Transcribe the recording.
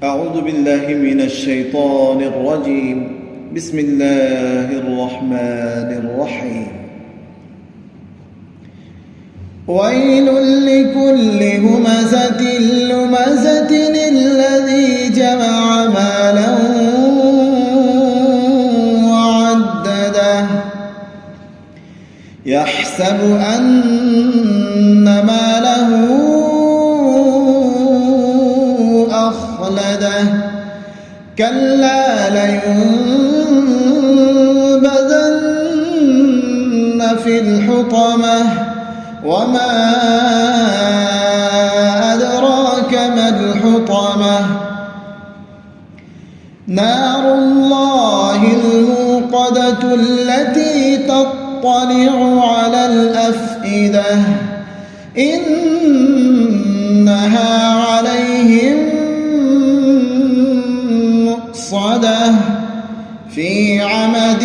أعوذ بالله من الشيطان الرجيم. بسم الله الرحمن الرحيم. ويل لكل همزة لمزة الذي جمع مالا وعدده يحسب أن ماله أخلده كلا لينبذن في الحطمة وما أدراك ما الحطمة نار الله الموقدة التي تطلع على الأفئدة إنها عليهم مؤصدة في عمد